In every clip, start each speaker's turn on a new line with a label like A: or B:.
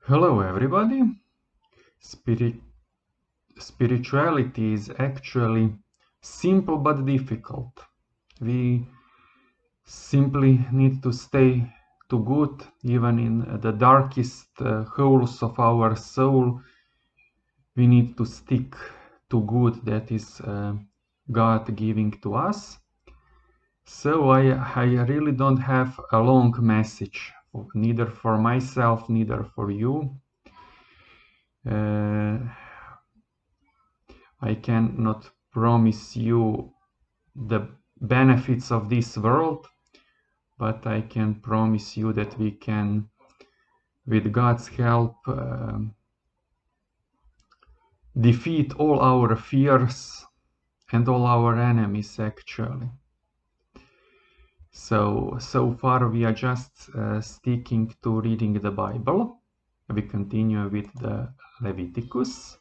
A: Hello everybody. Spirit Spirituality is actually simple but difficult. We simply need to stay to good even in the darkest holes of our soul. We need to stick to good that is God giving to us. So I really don't have a long message, neither for myself, neither for you. Uh, I cannot promise you the benefits of this world, but I can promise you that we can, with God's help, defeat all our fears and all our enemies actually. So far we are just sticking to reading the Bible. We continue with the Leviticus.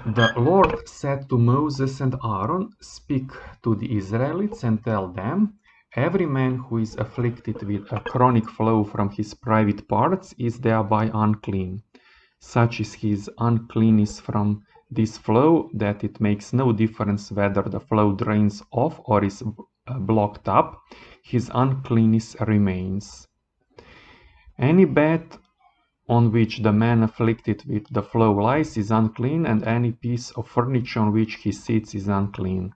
A: The Lord said to Moses and Aaron, "Speak to the Israelites and tell them, every man who is afflicted with a chronic flow from his private parts is thereby unclean. Such is his uncleanness from this flow that it makes no difference whether the flow drains off or is blocked up, his uncleanness remains. Any bed on which the man afflicted with the flow lies is unclean, and any piece of furniture on which he sits is unclean.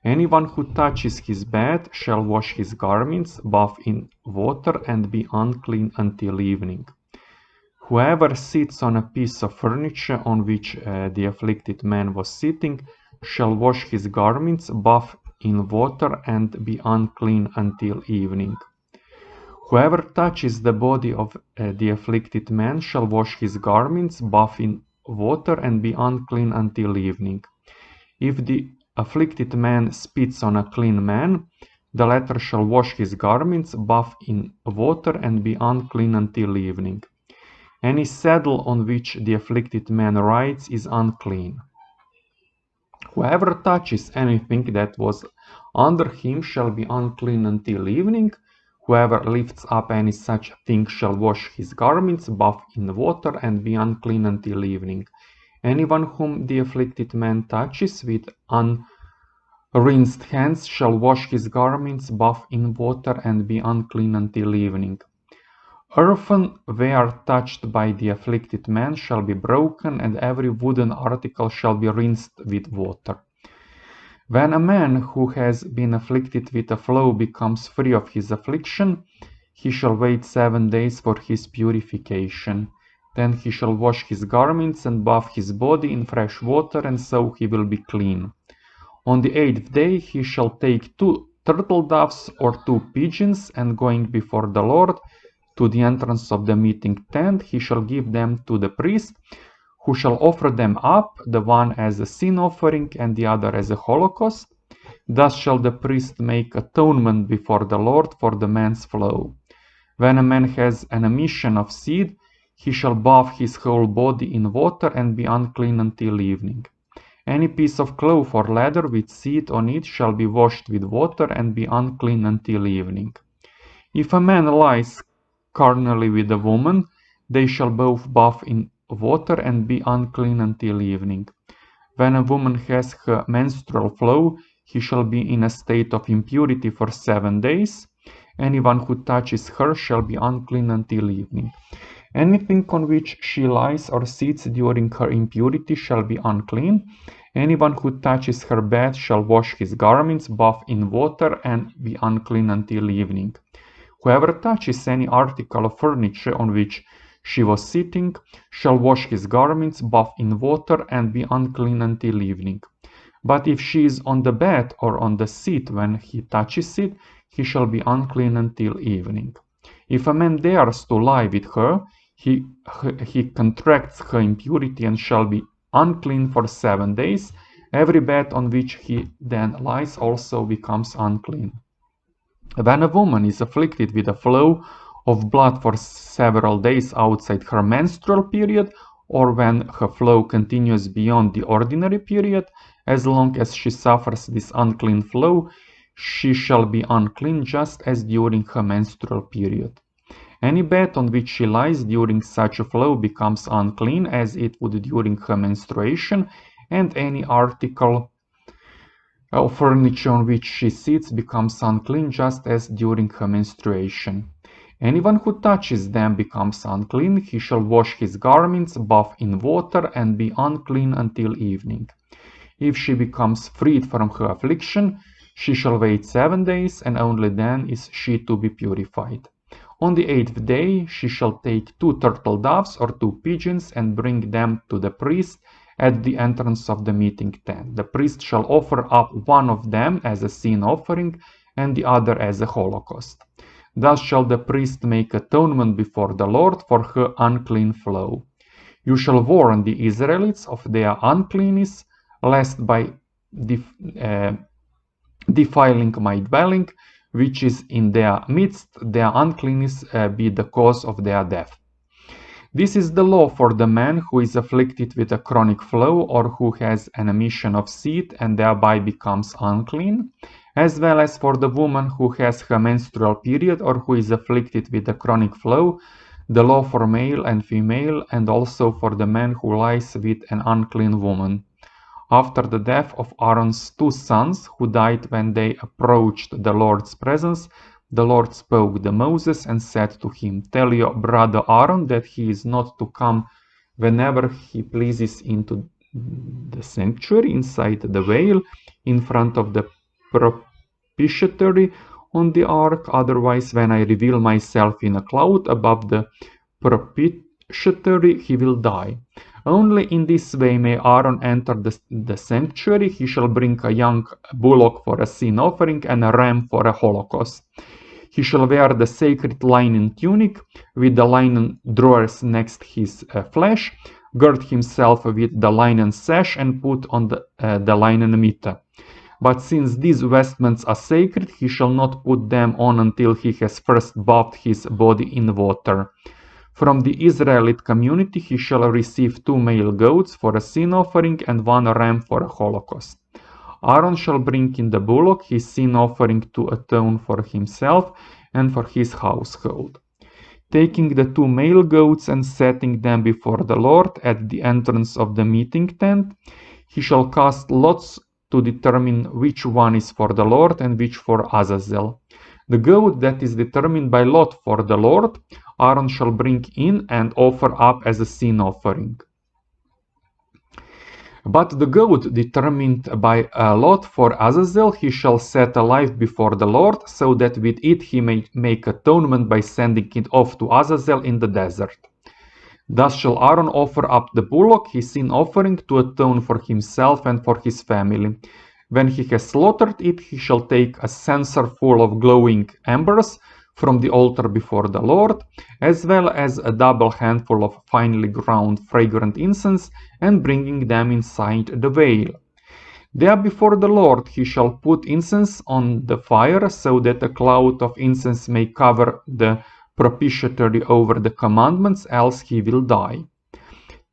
A: Anyone who touches his bed shall wash his garments, bathe in water, and be unclean until evening. Whoever sits on a piece of furniture on which the afflicted man was sitting shall wash his garments, bathe in water, and be unclean until evening. Whoever touches the body of the afflicted man shall wash his garments, bathe in water, and be unclean until evening. If the afflicted man spits on a clean man, the latter shall wash his garments, bathe in water, and be unclean until evening. Any saddle on which the afflicted man rides is unclean. Whoever touches anything that was under him shall be unclean until evening. Whoever lifts up any such thing shall wash his garments, bathe in water, and be unclean until evening. Anyone whom the afflicted man touches with unrinsed hands shall wash his garments, bathe in water, and be unclean until evening. Earthenware touched by the afflicted man shall be broken, and every wooden article shall be rinsed with water. When a man who has been afflicted with a flow becomes free of his affliction, he shall wait 7 days for his purification. Then he shall wash his garments and bathe his body in fresh water, and so he will be clean. On the 8th day he shall take 2 turtle doves or 2 pigeons, and going before the Lord to the entrance of the meeting tent, he shall give them to the priest, who shall offer them up, the one as a sin offering and the other as a holocaust. Thus shall the priest make atonement before the Lord for the man's flow. When a man has an emission of seed, he shall bathe his whole body in water and be unclean until evening. Any piece of cloth or leather with seed on it shall be washed with water and be unclean until evening. If a man lies carnally with a woman, they shall both bathe in water and be unclean until evening. When a woman has her menstrual flow, he shall be in a state of impurity for 7 days. Anyone who touches her shall be unclean until evening. Anything on which she lies or sits during her impurity shall be unclean. Anyone who touches her bed shall wash his garments, bathe in water, and be unclean until evening. Whoever touches any article of furniture on which she was sitting shall wash his garments, bathe in water, and be unclean until evening. But if she is on the bed or on the seat when he touches it, he shall be unclean until evening. If a man dares to lie with her, he contracts her impurity and shall be unclean for 7 days. Every bed on which he then lies also becomes unclean. When a woman is afflicted with a flow of blood for several days outside her menstrual period, or when her flow continues beyond the ordinary period, as long as she suffers this unclean flow, she shall be unclean just as during her menstrual period. Any bed on which she lies during such a flow becomes unclean as it would during her menstruation, and any article of furniture on which she sits becomes unclean just as during her menstruation. Anyone who touches them becomes unclean. He shall wash his garments, bathe in water, and be unclean until evening. If she becomes freed from her affliction, she shall wait 7 days, and only then is she to be purified. On the 8th day she shall take 2 turtle doves or 2 pigeons and bring them to the priest at the entrance of the meeting tent. The priest shall offer up one of them as a sin offering and the other as a holocaust. Thus shall the priest make atonement before the Lord for her unclean flow. You shall warn the Israelites of their uncleanness, lest by defiling my dwelling, which is in their midst, their uncleanness be the cause of their death. This is the law for the man who is afflicted with a chronic flow or who has an emission of seed and thereby becomes unclean, as well as for the woman who has her menstrual period or who is afflicted with a chronic flow, the law for male and female, and also for the man who lies with an unclean woman. After the death of Aaron's 2 sons, who died when they approached the Lord's presence, the Lord spoke to Moses and said to him, "Tell your brother Aaron that he is not to come whenever he pleases into the sanctuary inside the veil in front of the propitiatory on the ark. Otherwise, when I reveal myself in a cloud above the propitiatory, he will die. Only in this way may Aaron enter the sanctuary. He shall bring a young bullock for a sin offering and a ram for a holocaust. He shall wear the sacred linen tunic with the linen drawers next his flesh, gird himself with the linen sash, and put on the linen mitre. But since these vestments are sacred, he shall not put them on until he has first bathed his body in water. From the Israelite community he shall receive 2 male goats for a sin offering and 1 ram for a holocaust. Aaron shall bring in the bullock his sin offering to atone for himself and for his household. Taking the 2 male goats and setting them before the Lord at the entrance of the meeting tent, he shall cast lots to determine which one is for the Lord and which for Azazel. The goat that is determined by lot for the Lord, Aaron shall bring in and offer up as a sin offering. But the goat determined by a lot for Azazel he shall set alive before the Lord, so that with it he may make atonement by sending it off to Azazel in the desert. Thus shall Aaron offer up the bullock, his sin offering, to atone for himself and for his family. When he has slaughtered it, he shall take a censer full of glowing embers from the altar before the Lord, as well as a double handful of finely ground fragrant incense, and bringing them inside the veil. There before the Lord he shall put incense on the fire, so that a cloud of incense may cover the propitiatory over the commandments, else he will die.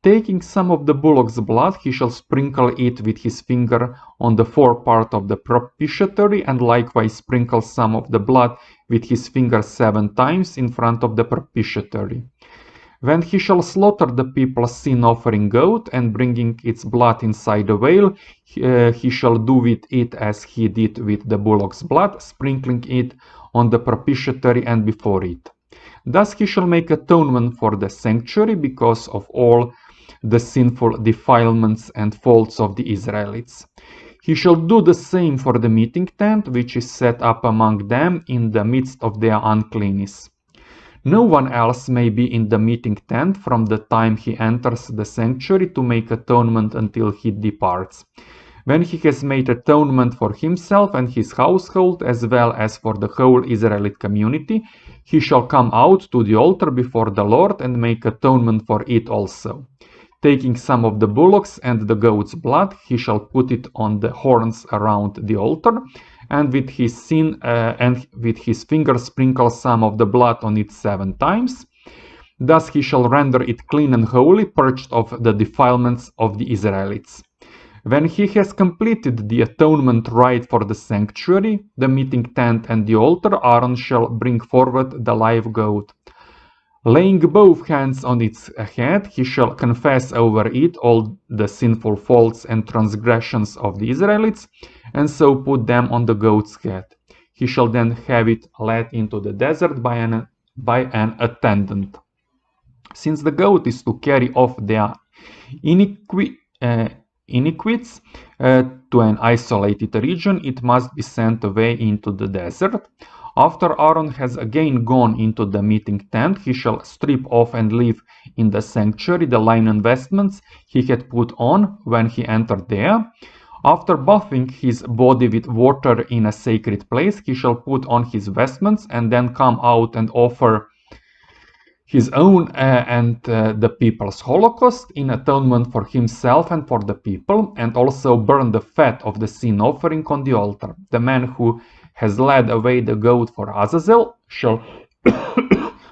A: Taking some of the bullock's blood, he shall sprinkle it with his finger on the forepart of the propitiatory, and likewise sprinkle some of the blood with his finger 7 times in front of the propitiatory. When he shall slaughter the people's sin offering goat, and bringing its blood inside the veil, he shall do with it as he did with the bullock's blood, sprinkling it on the propitiatory and before it. Thus he shall make atonement for the sanctuary because of all the sinful defilements and faults of the Israelites. He shall do the same for the meeting tent, which is set up among them in the midst of their uncleanness. No one else may be in the meeting tent from the time he enters the sanctuary to make atonement until he departs. When he has made atonement for himself and his household, as well as for the whole Israelite community, he shall come out to the altar before the Lord and make atonement for it also. Taking some of the bullocks and the goat's blood, he shall put it on the horns around the altar, and with his finger sprinkle some of the blood on it 7 times. Thus he shall render it clean and holy, purged of the defilements of the Israelites. When he has completed the atonement rite for the sanctuary, the meeting tent and the altar, Aaron shall bring forward the live goat. Laying both hands on its head, he shall confess over it all the sinful faults and transgressions of the Israelites, and so put them on the goat's head. He shall then have it led into the desert by an attendant. Since the goat is to carry off their iniquities to an isolated region, it must be sent away into the desert. After Aaron has again gone into the meeting tent, he shall strip off and leave in the sanctuary the linen vestments he had put on when he entered there. After bathing his body with water in a sacred place, he shall put on his vestments and then come out and offer his own and the people's holocaust in atonement for himself and for the people, and also burn the fat of the sin offering on the altar. The man who has led away the goat for Azazel shall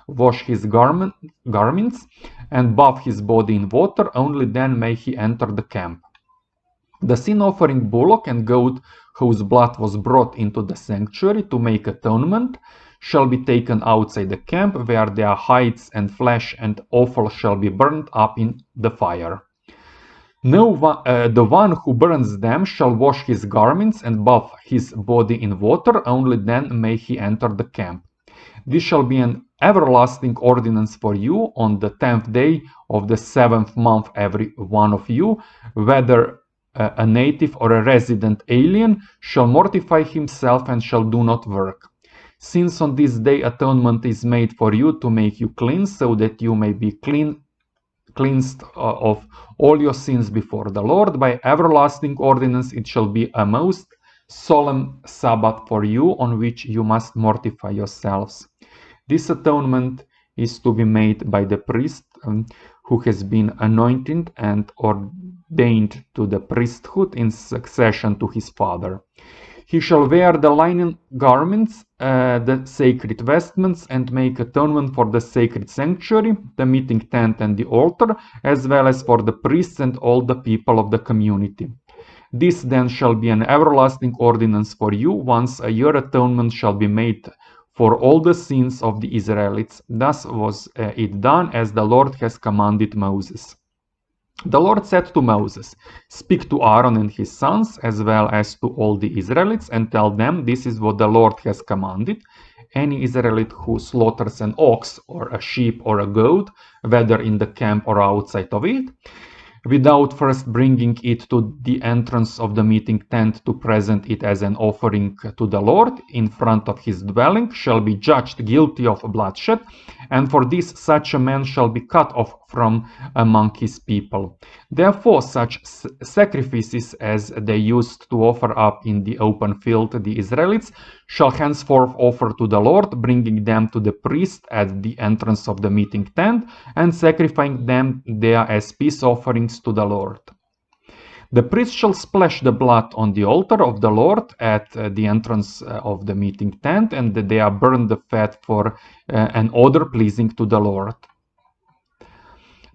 A: wash his garments and bathe his body in water, only then may he enter the camp. The sin offering bullock and goat whose blood was brought into the sanctuary to make atonement shall be taken outside the camp, where their hides and flesh and offal shall be burned up in the fire. The one who burns them shall wash his garments and bathe his body in water, only then may he enter the camp. This shall be an everlasting ordinance for you. On the 10th day of the 7th month, every one of you, whether a native or a resident alien, shall mortify himself and shall do not work. Since on this day atonement is made for you to make you clean, so that you may be cleansed of all your sins before the Lord, by everlasting ordinance it shall be a most solemn Sabbath for you, on which you must mortify yourselves. This atonement is to be made by the priest who has been anointed and ordained to the priesthood in succession to his father. He shall wear the linen garments, the sacred vestments, and make atonement for the sacred sanctuary, the meeting tent, and the altar, as well as for the priests and all the people of the community. This then shall be an everlasting ordinance for you. Once a year atonement shall be made for all the sins of the Israelites. Thus was it done as the Lord has commanded Moses. The Lord said to Moses, "Speak to Aaron and his sons, as well as to all the Israelites, and tell them, this is what the Lord has commanded. Any Israelite who slaughters an ox or a sheep or a goat, whether in the camp or outside of it, without first bringing it to the entrance of the meeting tent to present it as an offering to the Lord in front of his dwelling, shall be judged guilty of bloodshed, and for this such a man shall be cut off from among his people. Therefore such sacrifices as they used to offer up in the open field the Israelites shall henceforth offer to the Lord, bringing them to the priest at the entrance of the meeting tent, and sacrificing them there as peace offerings to the Lord. The priest shall splash the blood on the altar of the Lord at the entrance of the meeting tent, and there burn the fat for an odor pleasing to the Lord.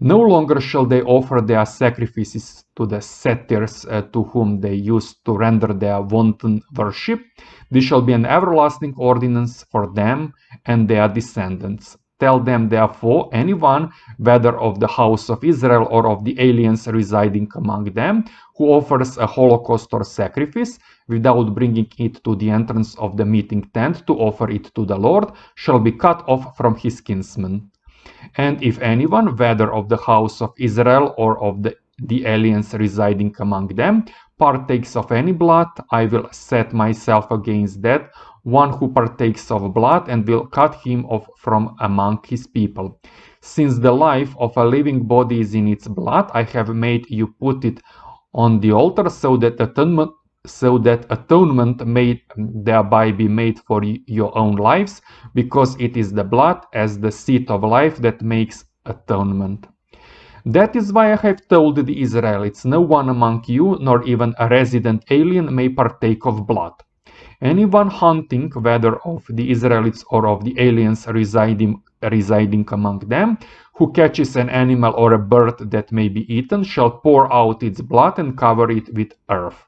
A: No longer shall they offer their sacrifices to the satyrs to whom they used to render their wanton worship. This shall be an everlasting ordinance for them and their descendants. Tell them therefore, anyone, whether of the house of Israel or of the aliens residing among them, who offers a holocaust or sacrifice, without bringing it to the entrance of the meeting tent to offer it to the Lord, shall be cut off from his kinsmen. And if anyone, whether of the house of Israel or of the aliens residing among them, partakes of any blood, I will set myself against that one who partakes of blood, and will cut him off from among his people. Since the life of a living body is in its blood, I have made you put it on the altar, so that atonement may thereby be made for your own lives, because it is the blood as the seat of life that makes atonement. That is why I have told the Israelites, no one among you, nor even a resident alien, may partake of blood. Anyone hunting, whether of the Israelites or of the aliens residing among them, who catches an animal or a bird that may be eaten, shall pour out its blood and cover it with earth.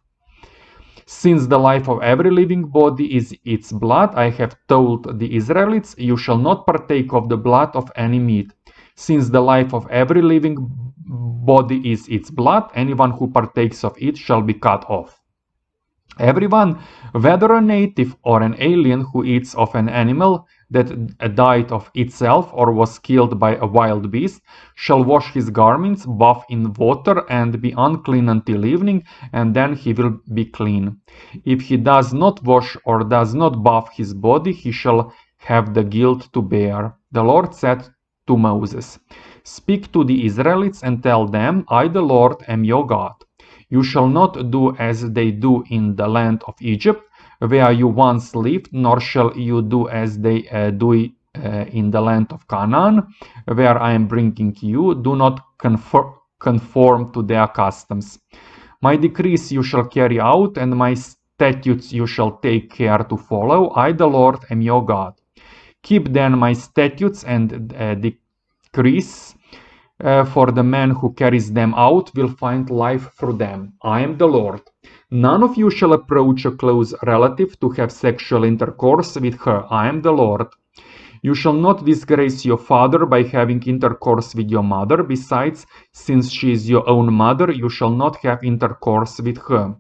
A: Since the life of every living body is its blood, I have told the Israelites, you shall not partake of the blood of any meat. Since the life of every living body is its blood, anyone who partakes of it shall be cut off. Everyone, whether a native or an alien who eats of an animal that died of itself or was killed by a wild beast, shall wash his garments, bath in water, and be unclean until evening, and then he will be clean. If he does not wash or does not bath his body, he shall have the guilt to bear. The Lord said to Moses, Speak to the Israelites and tell them, I, the Lord, am your God. You shall not do as they do in the land of Egypt, where you once lived, nor shall you do as they do in the land of Canaan, where I am bringing you. Do not conform to their customs. My decrees you shall carry out, and my statutes you shall take care to follow. I, the Lord, am your God. Keep then my statutes and decrees, for the man who carries them out will find life through them. I am the Lord. None of you shall approach a close relative to have sexual intercourse with her. I am the Lord. You shall not disgrace your father by having intercourse with your mother. Besides, since she is your own mother, you shall not have intercourse with her.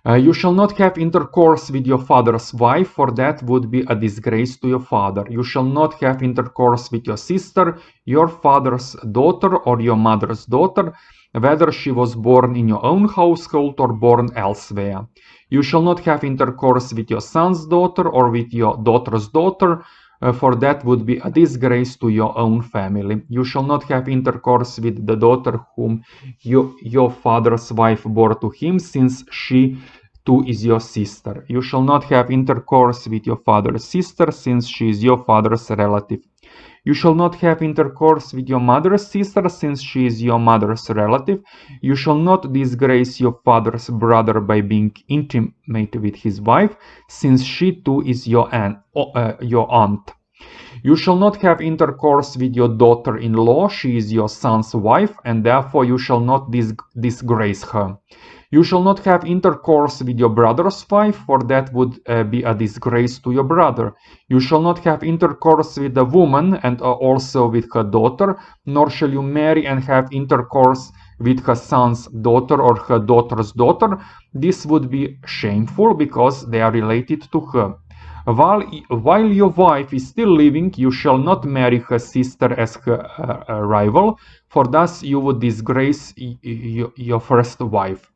A: You shall not have intercourse with your father's wife, for that would be a disgrace to your father. You shall not have intercourse with your sister, your father's daughter, or your mother's daughter, whether she was born in your own household or born elsewhere. You shall not have intercourse with your son's daughter or with your daughter's daughter, for that would be a disgrace to your own family. You shall not have intercourse with the daughter whom your father's wife bore to him, since she too is your sister. You shall not have intercourse with your father's sister, since she is your father's relative. You shall not have intercourse with your mother's sister, since she is your mother's relative. You shall not disgrace your father's brother by being intimate with his wife, since she too is your aunt. You shall not have intercourse with your daughter-in-law, she is your son's wife, and therefore you shall not disgrace her. You shall not have intercourse with your brother's wife, for that would be a disgrace to your brother. You shall not have intercourse with a woman and also with her daughter, nor shall you marry and have intercourse with her son's daughter or her daughter's daughter. This would be shameful because they are related to her. While your wife is still living, you shall not marry her sister as her rival, for thus you would disgrace your first wife.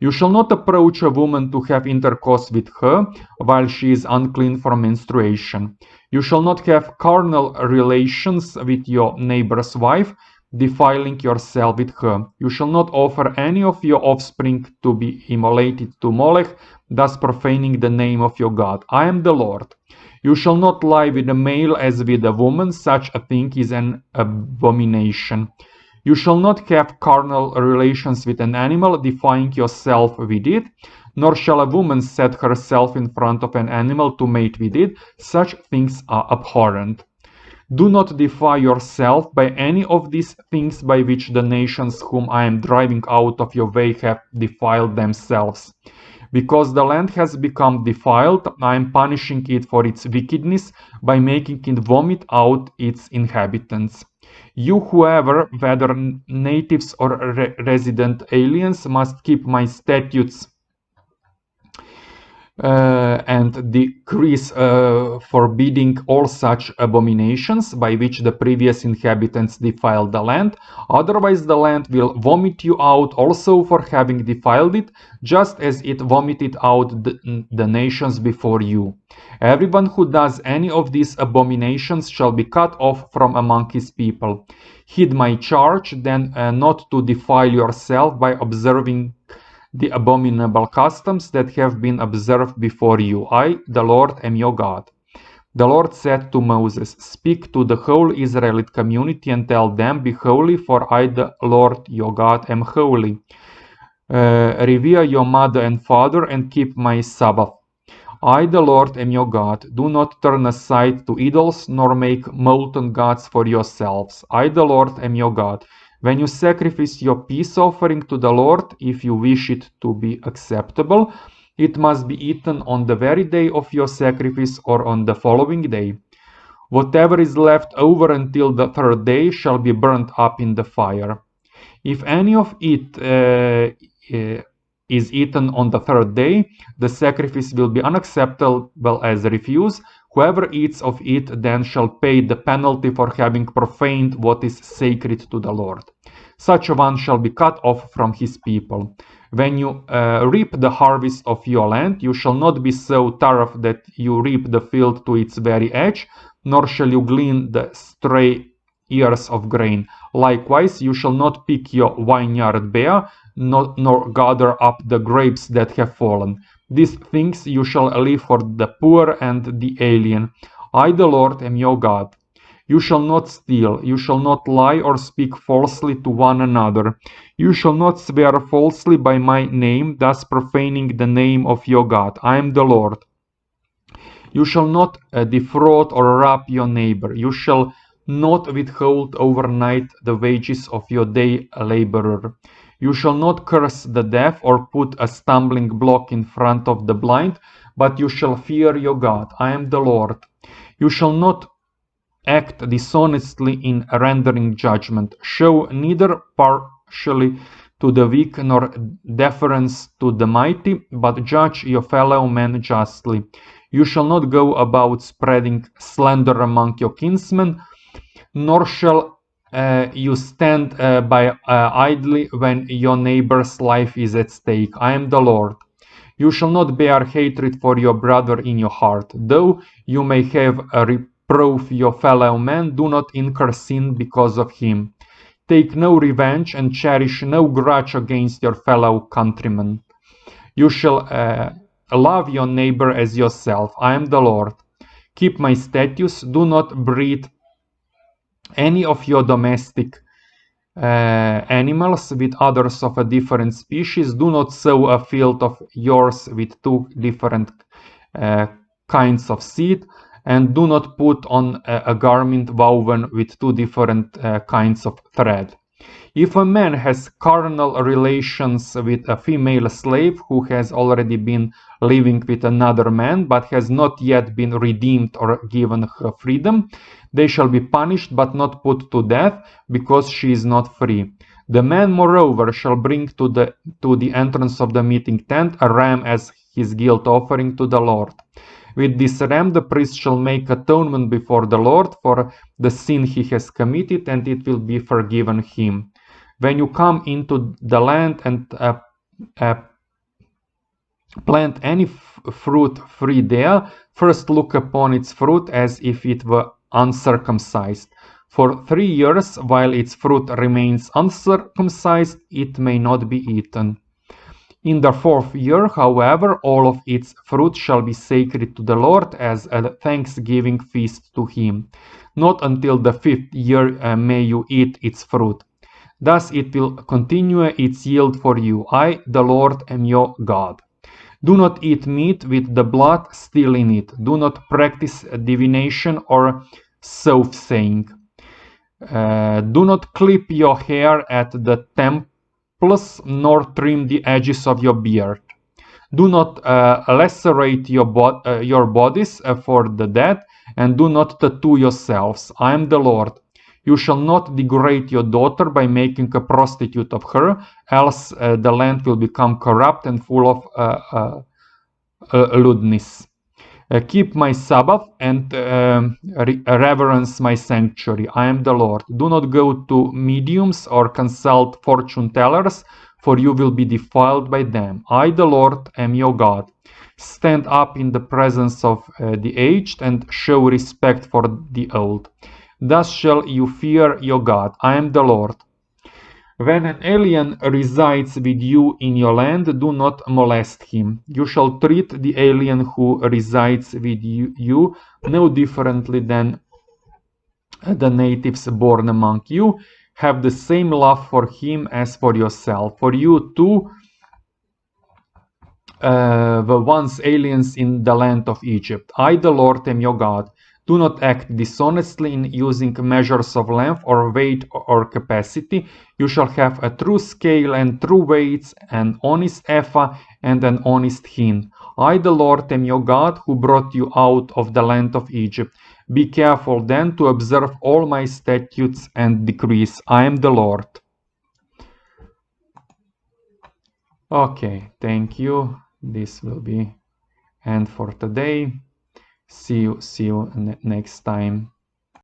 A: You shall not approach a woman to have intercourse with her while she is unclean from menstruation. You shall not have carnal relations with your neighbor's wife, defiling yourself with her. You shall not offer any of your offspring to be immolated to Molech, thus profaning the name of your God. I am the Lord. You shall not lie with a male as with a woman, such a thing is an abomination. You shall not have carnal relations with an animal, defying yourself with it, nor shall a woman set herself in front of an animal to mate with it. Such things are abhorrent. Do not defy yourself by any of these things by which the nations whom I am driving out of your way have defiled themselves. Because the land has become defiled, I am punishing it for its wickedness by making it vomit out its inhabitants. You, whoever, whether natives or resident aliens, must keep my statutes and decrees forbidding all such abominations by which the previous inhabitants defiled the land. Otherwise the land will vomit you out also for having defiled it, just as it vomited out the nations before you. Everyone who does any of these abominations shall be cut off from among his people. Heed my charge, then, not to defile yourself by observing the abominable customs that have been observed before you. I, the Lord, am your God. The Lord said to Moses, Speak to the whole Israelite community and tell them, Be holy, for I, the Lord your God, am holy. Revere your mother and father and keep my Sabbath. I, the Lord, am your God. Do not turn aside to idols, nor make molten gods for yourselves. I, the Lord, am your God. When you sacrifice your peace offering to the Lord, if you wish it to be acceptable, it must be eaten on the very day of your sacrifice or on the following day. Whatever is left over until the third day shall be burnt up in the fire. If any of it is eaten on the third day, the sacrifice will be unacceptable as refuse. Whoever eats of it then shall pay the penalty for having profaned what is sacred to the Lord. Such a one shall be cut off from his people. When you reap the harvest of your land, you shall not be so thorough that you reap the field to its very edge, nor shall you glean the stray ears of grain. Likewise, you shall not pick your vineyard bare, nor gather up the grapes that have fallen. These things you shall leave for the poor and the alien. I, the Lord, am your God. You shall not steal, you shall not lie or speak falsely to one another. You shall not swear falsely by my name, thus profaning the name of your God. I am the Lord. You shall not defraud or rob your neighbor. You shall not withhold overnight the wages of your day laborer. You shall not curse the deaf or put a stumbling block in front of the blind, but you shall fear your God. I am the Lord. You shall not act dishonestly in rendering judgment. Show neither partially to the weak nor deference to the mighty, but judge your fellow men justly. You shall not go about spreading slander among your kinsmen, nor shall you stand by idly when your neighbor's life is at stake. I am the Lord. You shall not bear hatred for your brother in your heart. Though you may have a reprove your fellow man, do not incur sin because of him. Take no revenge and cherish no grudge against your fellow countrymen. You shall love your neighbor as yourself. I am the Lord. Keep my statutes. Do not breed any of your domestic animals with others of a different species. Do not sow a field of yours with two different kinds of seed, and do not put on a garment woven with two different kinds of thread. If a man has carnal relations with a female slave who has already been living with another man but has not yet been redeemed or given her freedom, they shall be punished but not put to death, because she is not free. The man, moreover, shall bring to the entrance of the meeting tent a ram as his guilt offering to the Lord. With this ram the priest shall make atonement before the Lord for the sin he has committed, and it will be forgiven him. When you come into the land and plant any fruit free there, first look upon its fruit as if it were uncircumcised. For 3 years, while its fruit remains uncircumcised, it may not be eaten. In the 4th year, however, all of its fruit shall be sacred to the Lord as a thanksgiving feast to him. Not until the 5th year may you eat its fruit. Thus it will continue its yield for you. I, the Lord, am your God. Do not eat meat with the blood still in it. Do not practice divination or soothsaying. Do not clip your hair at the temples, nor trim the edges of your beard. Do not lacerate your bodies for the dead, and do not tattoo yourselves. I am the Lord. You shall not degrade your daughter by making a prostitute of her, else the land will become corrupt and full of lewdness. Keep my Sabbath and reverence my sanctuary. I am the Lord. Do not go to mediums or consult fortune tellers, for you will be defiled by them. I, the Lord, am your God. Stand up in the presence of the aged and show respect for the old. Thus shall you fear your God. I am the Lord. When an alien resides with you in your land, do not molest him. You shall treat the alien who resides with you no differently than the natives born among you. Have the same love for him as for yourself. For you too were once aliens in the land of Egypt. I, the Lord, am your God. Do not act dishonestly in using measures of length or weight or capacity. You shall have a true scale and true weights, an honest ephah and an honest hin. I, the Lord, am your God, who brought you out of the land of Egypt. Be careful then to observe all my statutes and decrees. I am the Lord. Okay, thank you. This will be end for today. See you next time.